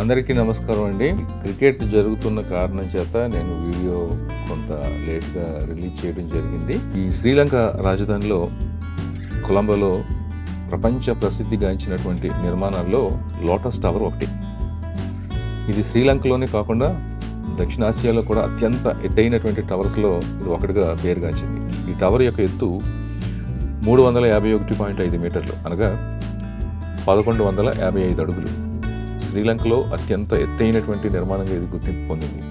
అందరికీ నమస్కారం అండి. క్రికెట్ జరుగుతున్న కారణం చేత నేను వీడియో కొంత లేట్గా రిలీజ్ చేయడం జరిగింది. ఈ శ్రీలంక రాజధానిలో కొలంబోలో ప్రపంచ ప్రసిద్ధిగాంచినటువంటి నిర్మాణాల్లో లోటస్ టవర్ ఒకటి. ఇది శ్రీలంకలోనే కాకుండా దక్షిణాసియాలో కూడా అత్యంత ఎత్తైనటువంటి టవర్స్లో ఇది ఒకటిగా పేరుగాంచింది. ఈ టవర్ యొక్క ఎత్తు 351.5 మీటర్లు, అనగా 1155 అడుగులు. శ్రీలంకలో అత్యంత ఎత్తైనటువంటి నిర్మాణంగా ఇది గుర్తింపు పొందింది.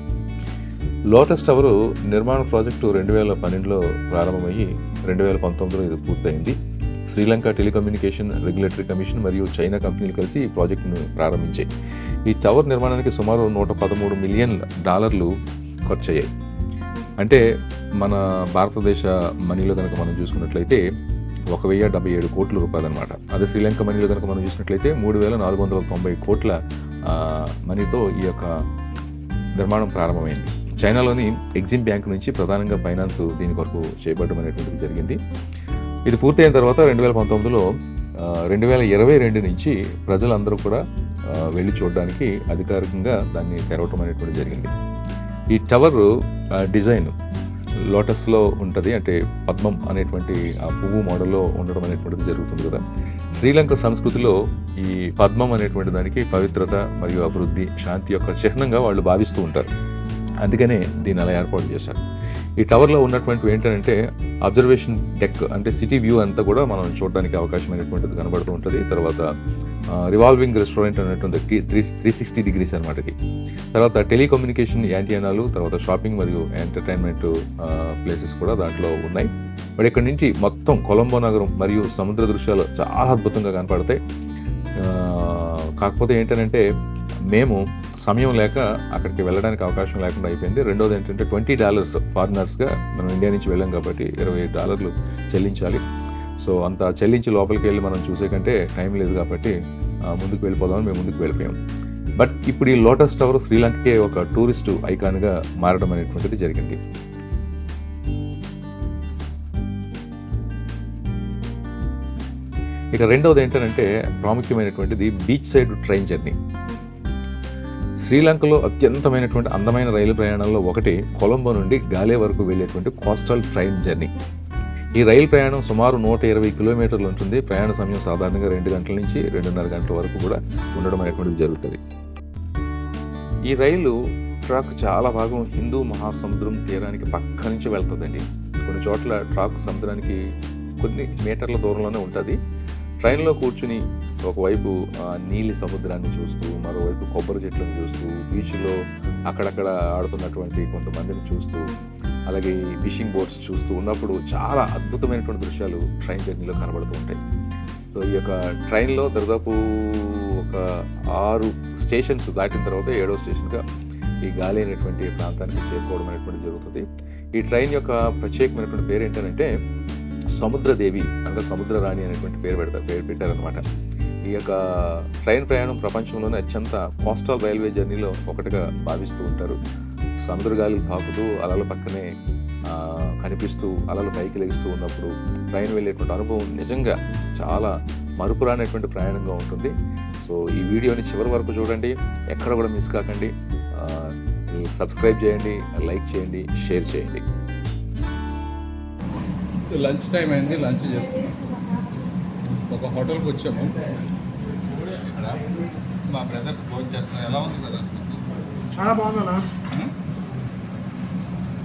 లోటస్ టవర్ నిర్మాణ ప్రాజెక్టు 2012లో ప్రారంభమయ్యి 2019లో ఇది పూర్తయింది. శ్రీలంక టెలికమ్యూనికేషన్ రెగ్యులేటరీ కమిషన్ మరియు చైనా కంపెనీలు కలిసి ఈ ప్రాజెక్టును ప్రారంభించాయి. ఈ టవర్ నిర్మాణానికి సుమారు $113 మిలియన్ ఖర్చు అయ్యాయి. అంటే మన భారతదేశ మనీలో కనుక మనం చూసుకున్నట్లయితే 1077 కోట్ల రూపాయలు అనమాట. అదే శ్రీలంక మనీలో కనుక మనం చూసినట్లయితే 3490 కోట్ల మనీతో ఈ యొక్క నిర్మాణం ప్రారంభమైంది. చైనాలోని ఎగ్జిమ్ బ్యాంక్ నుంచి ప్రధానంగా ఫైనాన్స్ దీని కొరకు చేయబడడం అనేటువంటిది జరిగింది. ఇది పూర్తయిన తర్వాత 2019లో 2022 నుంచి ప్రజలందరూ కూడా వెళ్ళి చూడడానికి అధికారికంగా దాన్ని తెరవటం అనేటువంటిది జరిగింది. ఈ టవర్ డిజైన్ లోటస్లో ఉంటుంది, అంటే పద్మం అనేటువంటి ఆ పువ్వు మోడల్లో ఉండడం అనేటువంటిది జరుగుతుంది కదా. శ్రీలంక సంస్కృతిలో ఈ పద్మం అనేటువంటి దానికి పవిత్రత మరియు అభివృద్ధి, శాంతి యొక్క చిహ్నంగా వాళ్ళు భావిస్తూ ఉంటారు. అందుకనే దీన్ని అలా ఏర్పాటు చేశారు. ఈ టవర్లో ఉన్నటువంటివి ఏంటంటే అబ్జర్వేషన్ డెక్, అంటే సిటీ వ్యూ అంతా కూడా మనం చూడడానికి అవకాశం అనేటువంటిది కనబడుతూ ఉంటుంది. తర్వాత రివాల్వింగ్ రెస్టారెంట్ అనేటువంటి 360 డిగ్రీస్ అనమాట ఇది. తర్వాత టెలికమ్యూనికేషన్ యాంటీనాలు, తర్వాత షాపింగ్ మరియు ఎంటర్టైన్మెంట్ ప్లేసెస్ కూడా దాంట్లో ఉన్నాయి. మరి ఇక్కడి నుంచి మొత్తం కొలంబో నగరం మరియు సముద్ర దృశ్యాలు చాలా అద్భుతంగా కనపడతాయి. కాకపోతే ఏంటంటే మేము సమయం లేక అక్కడికి వెళ్ళడానికి అవకాశం లేకుండా అయిపోయింది. రెండోది ఏంటంటే $20 ఫారినర్స్గా మనం ఇండియా నుంచి వెళ్ళాం కాబట్టి $20 చెల్లించాలి. సో అంత చెల్లించి లోపలికి వెళ్ళి మనం చూసే కంటే టైం లేదు కాబట్టి ముందుకు వెళ్ళిపోదామని మేము ముందుకు వెళ్ళిపోయాం. బట్ ఇప్పుడు ఈ లోటస్ టవర్ శ్రీలంకకే ఒక టూరిస్టు ఐకాన్గా మారడం అనేటువంటిది జరిగింది. ఇక రెండవది ఏంటంటే ప్రాముఖ్యమైనటువంటిది బీచ్ సైడ్ ట్రైన్ జర్నీ. శ్రీలంకలో అత్యంతమైనటువంటి అందమైన రైలు ప్రయాణాల్లో ఒకటి కొలంబో నుండి గాలే వరకు వెళ్ళేటువంటి కోస్టల్ ట్రైన్ జర్నీ. ఈ రైలు ప్రయాణం సుమారు 120 కిలోమీటర్లు ఉంటుంది. ప్రయాణ సమయం సాధారణంగా 2 గంటల నుంచి 2.5 గంటల వరకు కూడా ఉండడం అనేటువంటిది జరుగుతుంది. ఈ రైలు ట్రాక్ చాలా భాగం హిందూ మహాసముద్రం తీరానికి పక్క నుంచి వెళ్తుందండి. కొన్ని చోట్ల ట్రాక్ సముద్రానికి కొన్ని మీటర్ల దూరంలోనే ఉంటుంది. ట్రైన్లో కూర్చుని ఒకవైపు నీలి సముద్రాన్ని చూస్తూ, మరోవైపు కొబ్బరి చెట్లను చూస్తూ, బీచ్లో అక్కడక్కడ ఆడుతున్నటువంటి కొంతమందిని చూస్తూ, అలాగే ఈ ఫిషింగ్ బోట్స్ చూస్తూ ఉన్నప్పుడు చాలా అద్భుతమైనటువంటి దృశ్యాలు ట్రైన్ జర్నీలో కనబడుతూ ఉంటాయి. సో ఈ యొక్క ట్రైన్లో దాదాపు ఒక 6 స్టేషన్స్ దాటిన తర్వాత 7వ స్టేషన్గా ఈ గాలి అనేటువంటి ప్రాంతానికి చేరుకోవడం అనేటువంటి జరుగుతుంది. ఈ ట్రైన్ యొక్క ప్రత్యేకమైనటువంటి పేరు ఏంటంటే సముద్రదేవి, అనగా సముద్ర రాణి అనేటువంటి పేరు పెట్టారనమాట. ఈ యొక్క ట్రైన్ ప్రయాణం ప్రపంచంలోనే అత్యంత కోస్టల్ రైల్వే జర్నీలో ఒకటిగా భావిస్తూ ఉంటారు. సముద్ర గాలి తాకుతూ అలల పక్కనే కనిపిస్తూ అలలు పైకి లెగుస్తూ ఉన్నప్పుడు ట్రైన్ వెళ్ళేటువంటి అనుభవం నిజంగా చాలా మరుపురానటువంటి ప్రయాణంగా ఉంటుంది. సో ఈ వీడియోని చివరి వరకు చూడండి, ఎక్కడ కూడా మిస్ కాకండి. సబ్స్క్రైబ్ చేయండి, లైక్ చేయండి, షేర్ చేయండి. లంచ్ టైం అయింది, లంచ్ చేస్తున్నాం. ఒక హోటల్కి వచ్చాము. ఇక్కడ మా బ్రదర్స్ భోజనం చేస్తున్నారు. ఎలా ఉంది బ్రదర్స్? చాలా బాగుందన్నా.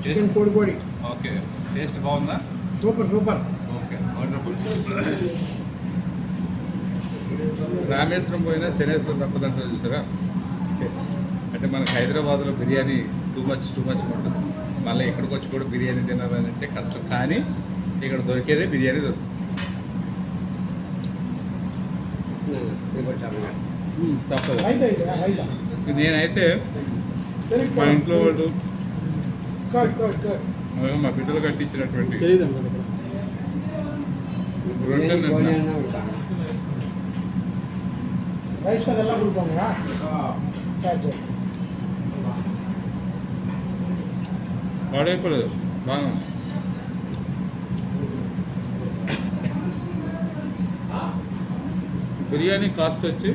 చికెన్ కోడి. ఓకే, టేస్ట్ బాగుందా? సూపర్. Okay, wonderful. రామేశ్వరం పోయినా శనేశ్వరం తప్పదంటారు చూసారా? అంటే మనకు హైదరాబాద్లో బిర్యానీ టూ మచ్ ఉంటుంది. మళ్ళీ ఇక్కడికి వచ్చి కూడా బిర్యానీ తినాలని అంటే కష్టం, కానీ ఇక్కడ దొరికేదే బిర్యానీ దొరుకుతుంది. తప్పదు. నేనైతే మా ఇంట్లో వాళ్ళు మా బిడ్డలు కట్టించినటువంటి వాడైపోలేదు. బాగా బిర్యానీ కాస్ట్ వచ్చి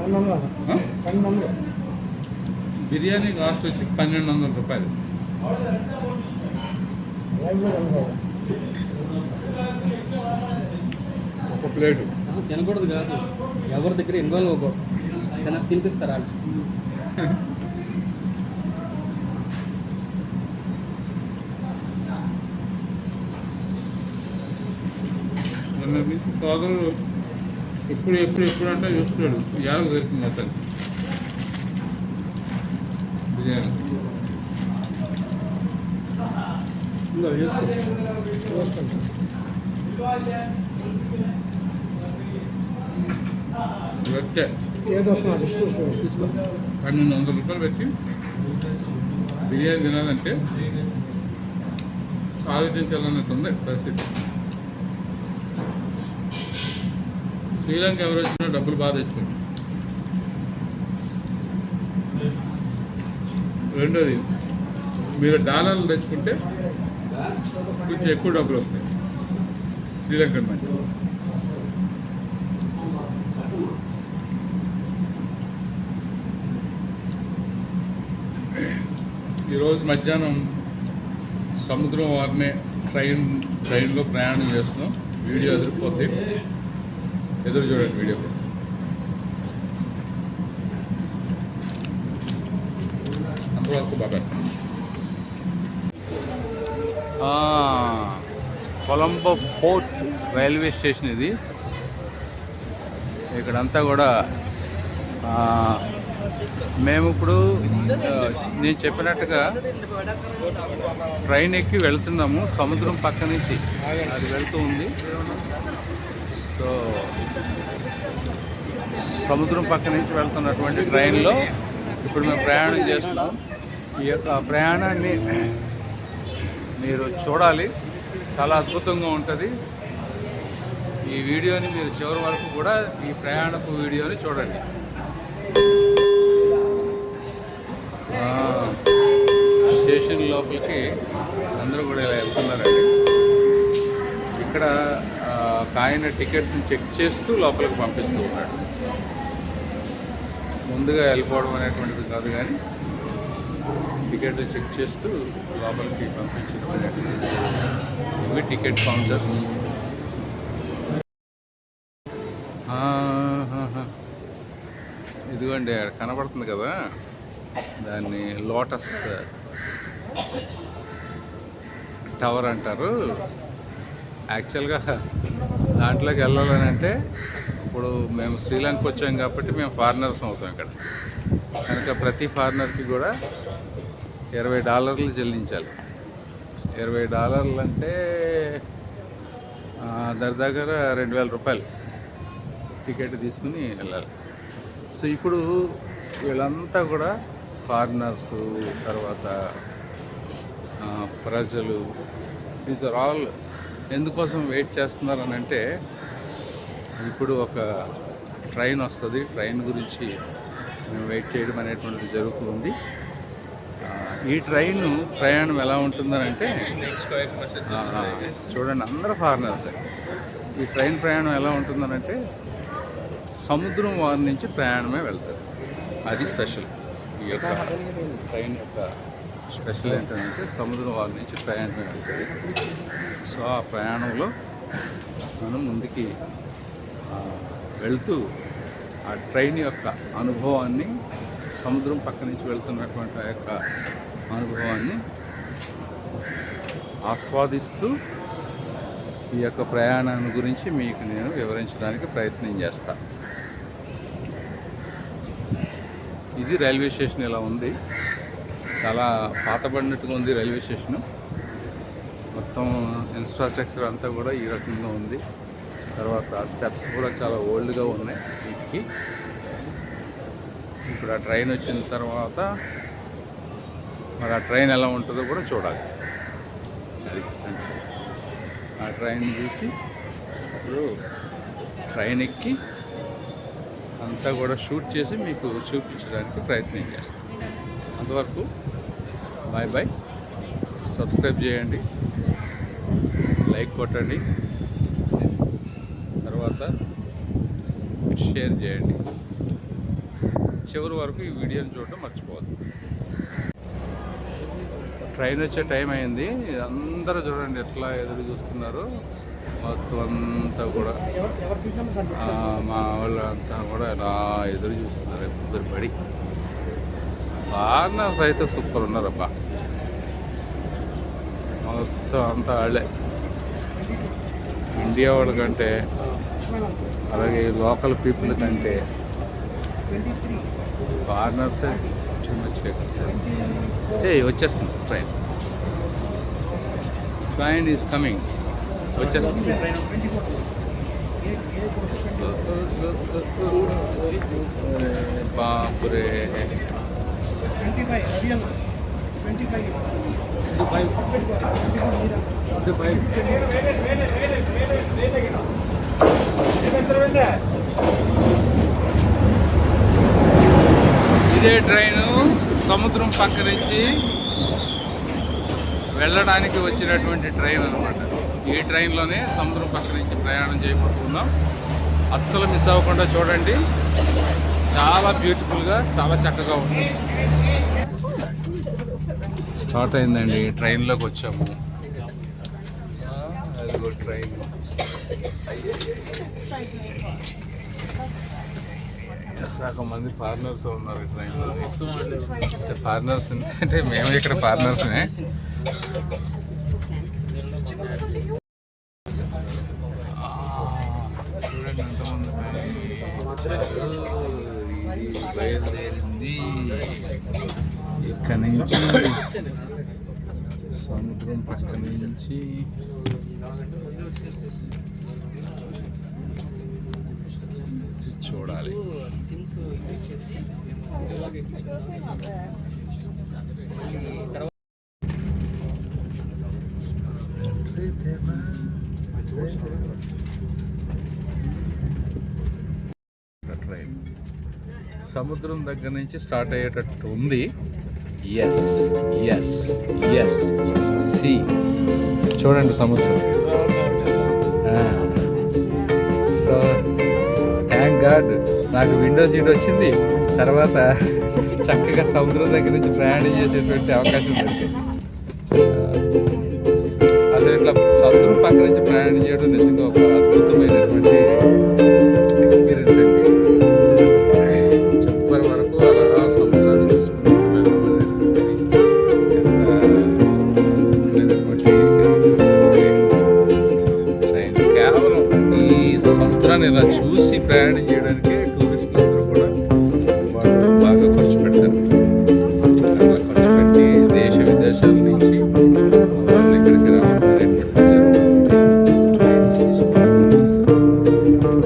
ఆ? 1200 బిర్యానీ కాస్ట్ వచ్చి 1200 రూపాయలు. లైవ్లో కనుకోవాలి. ఒక ప్లేటు. తినకూడదు కాదు, ఎవరి దగ్గర ఇన్వాల్వ్ అవ్వకూడదు, తినిపిస్తారు వాళ్ళు. మొన్న నుంచి సోదరులు ఎప్పుడు అంటే చూస్తున్నాడు. యాభై దొరికింది అతను బిర్యానీ. ఇంకా చేసుకో. పెట్టే ఏదో వస్తున్నా డిస్కషన్ తీసుకో. 1200 రూపాయలు పెట్టి బిర్యానీ తినాలంటే ఆలోచించాలన్నట్టుంది పరిస్థితి. శ్రీలంక ఎవరు వచ్చినా డబ్బులు బాగా తెచ్చుకోండి. రెండోది, మీరు డాలర్లు తెచ్చుకుంటే కొంచెం ఎక్కువ డబ్బులు వస్తాయి శ్రీలంక మంచి. ఈరోజు మధ్యాహ్నం సముద్రం వారినే ట్రైన్లో ప్రయాణం చేస్తున్నాం. వీడియో ఎదురుపోతే ఎదురు చూడండి వీడియో కోసం. అంతవరకు బాగా కొలంబో పోర్ట్ రైల్వే స్టేషన్ ఇది. ఇక్కడంతా కూడా మేము ఇప్పుడు నేను చెప్పినట్టుగా ట్రైన్ ఎక్కి వెళ్తున్నాము. సముద్రం పక్క నుంచి అది వెళ్తూ ఉంది. సో సముద్రం పక్క నుంచి వెళ్తున్నటువంటి ట్రైన్లో ఇప్పుడు మేము ప్రయాణం చేస్తున్నాం. ఈ యొక్క ప్రయాణాన్ని మీరు చూడాలి, చాలా అద్భుతంగా ఉంటుంది. ఈ వీడియోని మీరు చివరి వరకు కూడా ఈ ప్రయాణపు వీడియోని చూడండి. స్టేషన్ లోపలికి అందరూ కూడా ఇలా వెళ్తున్నారండి. ఇక్కడ ఆయన టికెట్స్ని చెక్ చేస్తూ లోపలికి పంపిస్తూ ఉన్నాడు. ముందుగా వెళ్ళిపోవడం అనేటువంటిది కాదు, కానీ టికెట్లు చెక్ చేస్తూ లోపలికి పంపించడం అనేటువంటిది. ఇవి టికెట్ కౌంటర్స్. ఇదిగోండి కనబడుతుంది కదా, దాన్ని లోటస్ టవర్ అంటారు. యాక్చువల్గా దాంట్లోకి వెళ్ళాలని అంటే ఇప్పుడు మేము శ్రీలంక వచ్చాం కాబట్టి మేము ఫారినర్స్ అవుతాం ఇక్కడ. కనుక ప్రతి ఫారినర్కి కూడా $20 చెల్లించాలి. $20 అంటే దగ్గర 2000 రూపాయలు టికెట్ తీసుకుని వెళ్ళాలి. సో ఇప్పుడు వీళ్ళంతా కూడా ఫారినర్స్, తర్వాత ప్రజలు, దీస్ ఆర్ ఆల్ ఎందుకోసం వెయిట్ చేస్తున్నారు అని అంటే, ఇప్పుడు ఒక ట్రైన్ వస్తుంది, ట్రైన్ గురించి మేము వెయిట్ చేయడం అనేటువంటిది జరుగుతుంది. ఈ ట్రైన్ ప్రయాణం ఎలా ఉంటుందని అంటే, చూడండి అందరూ ఫారినర్స్. ఈ ట్రైన్ ప్రయాణం ఎలా ఉంటుందనంటే సముద్రం వారి నుంచి ప్రయాణమే వెళ్తుంది. అది స్పెషల్. ఈ యొక్క ట్రైన్ యొక్క స్పెషల్ ఏంటంటే సముద్రం వారి నుంచి ప్రయాణం వెళ్తుంది. సో ఆ ప్రయాణంలో మనం ముందుకి వెళ్తూ ఆ ట్రైన్ యొక్క అనుభవాన్ని, సముద్రం పక్క నుంచి వెళ్తున్నటువంటి ఆ యొక్క అనుభవాన్ని ఆస్వాదిస్తూ ఈ యొక్క ప్రయాణాన్ని గురించి మీకు నేను వివరించడానికి ప్రయత్నం చేస్తాను. ఇది రైల్వే స్టేషన్ ఇలా ఉంది. చాలా పాతబడినట్టుగా ఉంది రైల్వే స్టేషను. మొత్తం ఇన్ఫ్రాస్ట్రక్చర్ అంతా కూడా ఈ రకంగా ఉంది. తర్వాత స్టెప్స్ కూడా చాలా ఓల్డ్గా ఉన్నాయి వీటికి. ఇప్పుడు ఆ ట్రైన్ వచ్చిన తర్వాత మరి ఆ ట్రైన్ ఎలా ఉంటుందో కూడా చూడాలి. అది ఆ ట్రైన్ చూసి అప్పుడు ట్రైన్ ఎక్కి అంతా కూడా షూట్ చేసి మీకు చూపించడానికి ప్రయత్నం చేస్తాను. అంతవరకు బాయ్ బాయ్. సబ్స్క్రైబ్ చేయండి, లైక్ కొట్టండి, తర్వాత షేర్ చేయండి. చివరి వరకు ఈ వీడియోని చూడటం మర్చిపోవద్దు. ట్రైన్ వచ్చే టైం అయింది. అందరూ చూడండి ఎట్లా ఎదురు చూస్తున్నారు. మొత్తం అంతా కూడా ఎవరి సీట్ నెంబర్ మా వాళ్ళంతా కూడా ఎలా ఎదురు చూస్తున్నారు ఎదురు పడి. ఫారినర్స్ అయితే సూపర్ ఉన్నారబ్బా. మొత్తం అంతా వాళ్ళే, ఇండియా వాళ్ళ కంటే అలాగే లోకల్ పీపుల్ కంటే ఫారినర్స్ టూ మచ్. వచ్చేస్తుంది ట్రైన్. Train is coming. వచ్చేస్తుంది. బాపురే 25 రవి అన్న 25 ఇదే ట్రైను సముద్రం పక్క నుంచి వెళ్ళడానికి వచ్చినటువంటి ట్రైన్ అనమాట. ఈ ట్రైన్లోనే సముద్రం పక్క నుంచి ప్రయాణం చేయబోతున్నాం. అస్సలు మిస్ అవ్వకుండా చూడండి. చాలా బ్యూటిఫుల్గా, చాలా చక్కగా ఉంది. స్టార్ట్ అయిందండి. ట్రైన్లోకి వచ్చాము. అదిగో ట్రైన్. సగం మంది ఫారినర్స్ ఉన్నారు ఈ ట్రైన్లో. ఫారినర్స్ అంటే మేము ఇక్కడ ఫారినర్స్నే. చూడండి ఎంతమంది బయలుదేరింది. ఇక్కడ నుంచి సముద్రం పక్క నుంచి చూడాలి. ట్రైన్ సముద్రం దగ్గర నుంచి స్టార్ట్ అయ్యేటట్టు ఉంది. ఎస్ ఎస్ ఎస్ సి చూడండి సముద్రం. సో థ్యాంక్ గాడ్ నాకు విండో సీట్ వచ్చింది. తర్వాత చక్కగా సముద్రం దగ్గర నుంచి ప్రయాణం చేసేటువంటి అవకాశం దొరికింది. అసలు ఇట్లా సముద్రం పక్క నుంచి ప్రయాణం చేయడం నిజంగా ఒక అద్భుతమైనటువంటి ఎక్స్పీరియన్స్ అండి. చివరి వరకు అలా సముద్రాన్ని చూసుకుంటూ కేవలం ఈ సముద్రాన్ని ఇలా చూసి ప్రయాణం చేయడానికే టూరిస్టులందరూ కూడా వాళ్ళు బాగా ఖర్చు పెడతారు. అలా ఖర్చు పెట్టి దేశ విదేశాల నుంచి వాళ్ళు ఇక్కడికి రావడం అనేటువంటి జరుగుతుంది.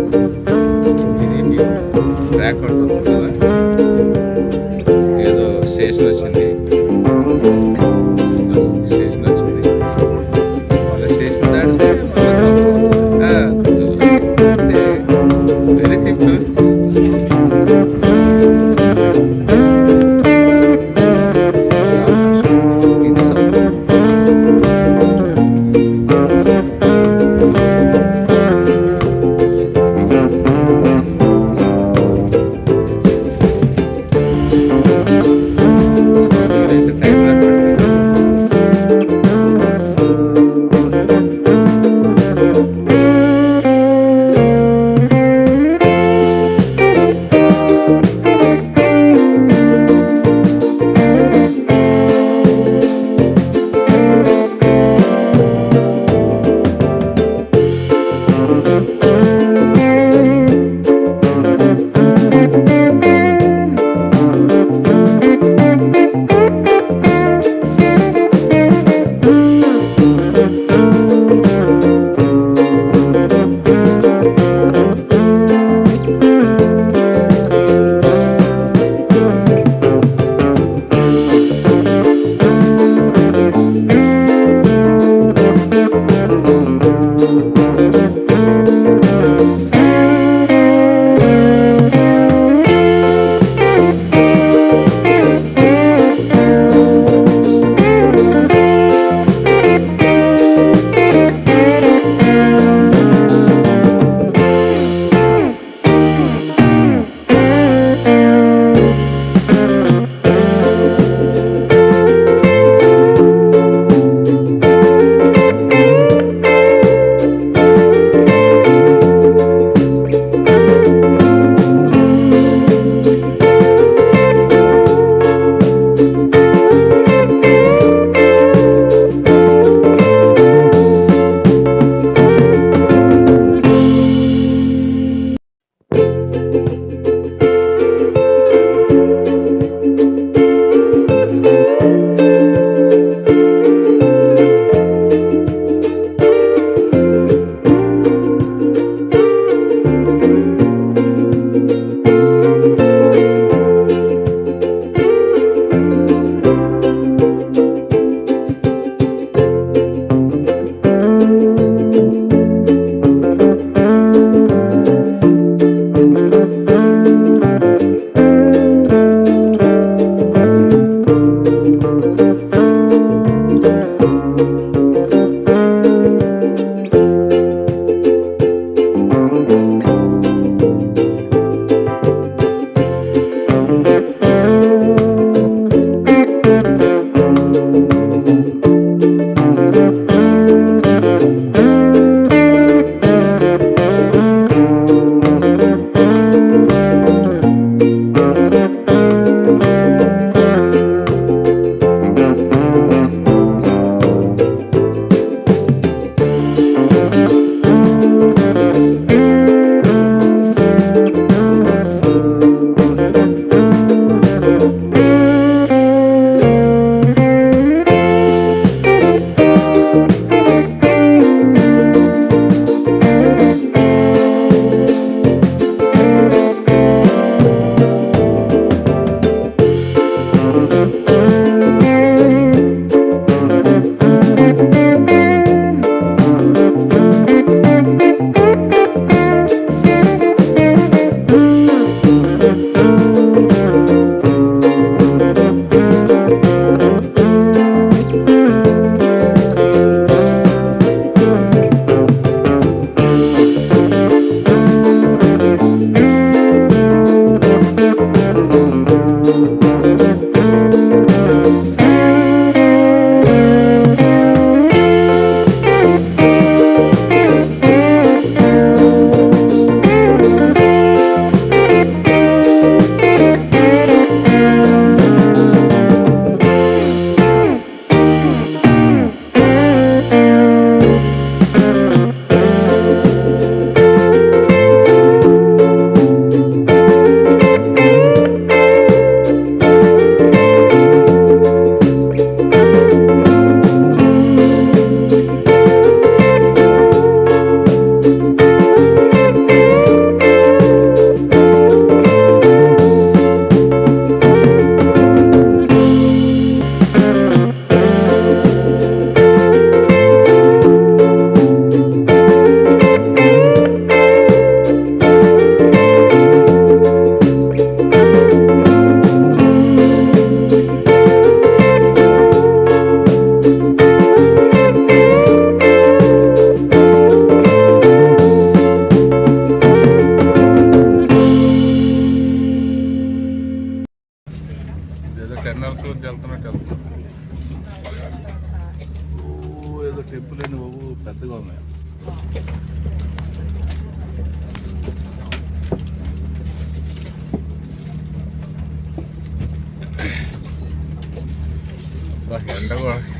స్టెప్పులేని బాబు పెద్దగా ఉన్నాయి.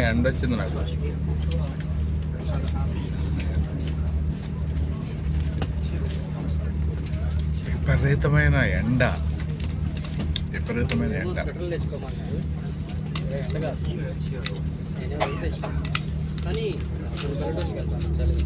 ఎండ వచ్చింది నాకు. విపరీతమైన ఎండ. స్వెటర్లు తెచ్చుకోమన్నారు. ఎండగా వస్తుంది. నేనే వాళ్ళు తెచ్చుకున్నాను. కానీ ఇప్పుడు బయటకి వెళ్తాను చలి.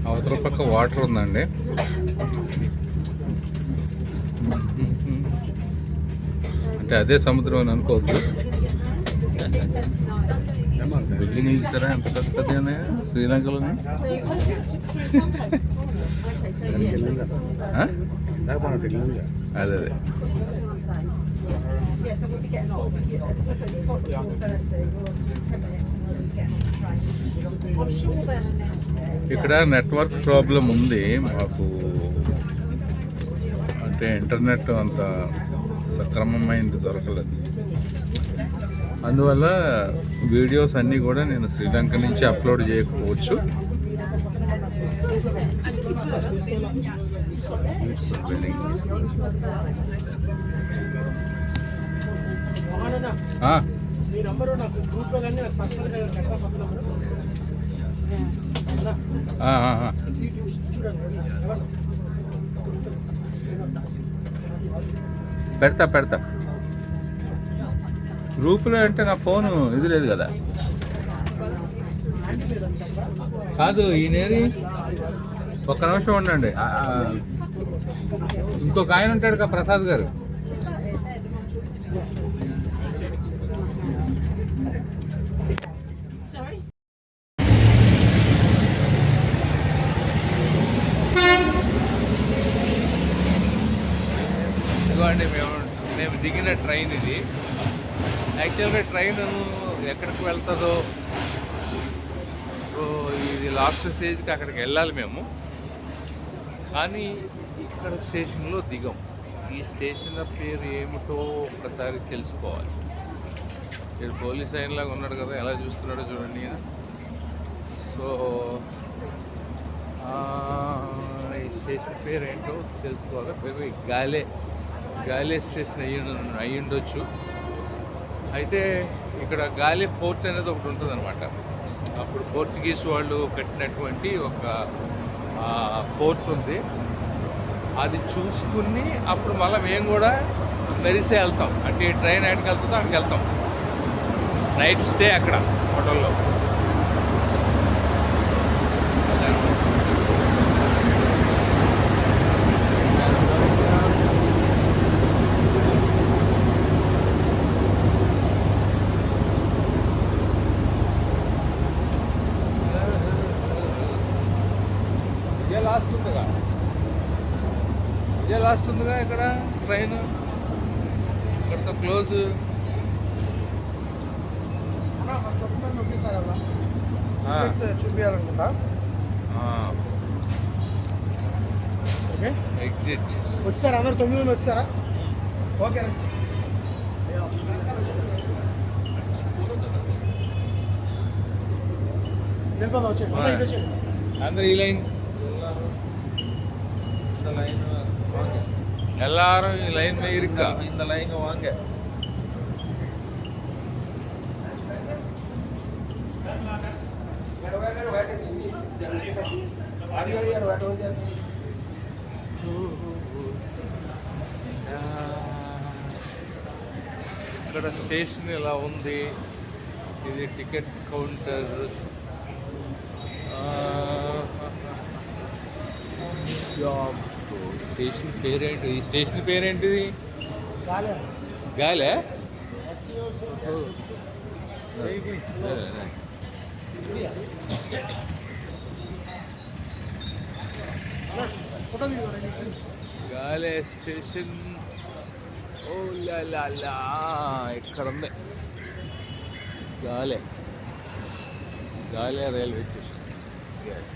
అవతల పక్క వాటర్ ఉందండి. అంటే అదే సముద్రం అని అనుకోవద్దు. బిల్డింగ్ ఇస్తారా ఎంత పెద్ద పెద్ద ఉన్నాయా శ్రీలంకలోనే? అదే ఇక్కడ నెట్వర్క్ ప్రాబ్లం ఉంది మాకు. అంటే ఇంటర్నెట్ అంత సక్రమమైంది దొరకలేదు. అందువల్ల వీడియోస్ అన్నీ కూడా నేను శ్రీలంక నుంచి అప్లోడ్ చేయకపోవచ్చు. మీ నంబరు నాకు గ్రూప్లో కానీ నాకు పర్సనల్గా పెట్టా పక్క నంబరు పెడతా గ్రూపులో అంటే నా ఫోను ఇది లేదు కదా. కాదు ఈయనేరి ఒక్క నిమిషం ఉండండి. ఇంకొక ఆయన ఉంటాడు కదా ప్రసాద్ గారు. ఇదిగోండి మేము దిగిన ట్రైన్ ఇది. యాక్చువల్గా ట్రైన్ ఎక్కడికి వెళ్తుందో, సో ఇది లాస్ట్ స్టేజ్కి అక్కడికి వెళ్ళాలి మేము. కానీ ఇక్కడ స్టేషన్లో దిగం. ఈ స్టేషన్ పేరు ఏమిటో ఒక్కసారి తెలుసుకోవాలి. ఇక్కడ పోలీస్ ఆయనలాగా ఉన్నాడు కదా, ఎలా చూస్తున్నాడో చూడండి ఈయన. సో ఈ స్టేషన్ పేరు ఏంటో తెలుసుకోవాలి. మేబీ గాలే స్టేషన్ అయ్యి ఉండొచ్చు. అయితే ఇక్కడ గాలే పోర్ట్ అనేది ఒకటి ఉంటుంది అనమాట. అప్పుడు పోర్చుగీస్ వాళ్ళు కట్టినటువంటి ఒక పోర్ట్ ఉంది. అది చూసుకుని అప్పుడు మళ్ళీ మేము కూడా మెరిసే వెళ్తాం. అంటే ఈ ట్రైన్ ఎక్కడికి వెళ్తుందో అక్కడికి వెళ్తాం. నైట్ స్టే అక్కడ హోటల్లో. ఇదే లాస్ట్ ఉందిగా ఇక్కడ ట్రైన్. ఇక్కడతో క్లోజ్. చూపించాలనుకుంటా. ఎగ్జిట్ వచ్చారా అందరు? 9 మంది వచ్చారా? ఓకే అందరు ఈ లైన్ எல்லாரும் லைன் में இருக்கா? இந்த லைன் வாங்க. ఇక్కడ స్టేషన్ ఇలా ఉంది. ఇది టికెట్స్ కౌంటర్. జాబ్ స్టేషన్ పేరేంటి? ఈ స్టేషన్ పేరేంటిది? గాలే. గాలే స్టేషన్. ఓ లా ఇక్కడ ఉంది గాలే రైల్వే స్టేషన్. Thank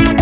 you.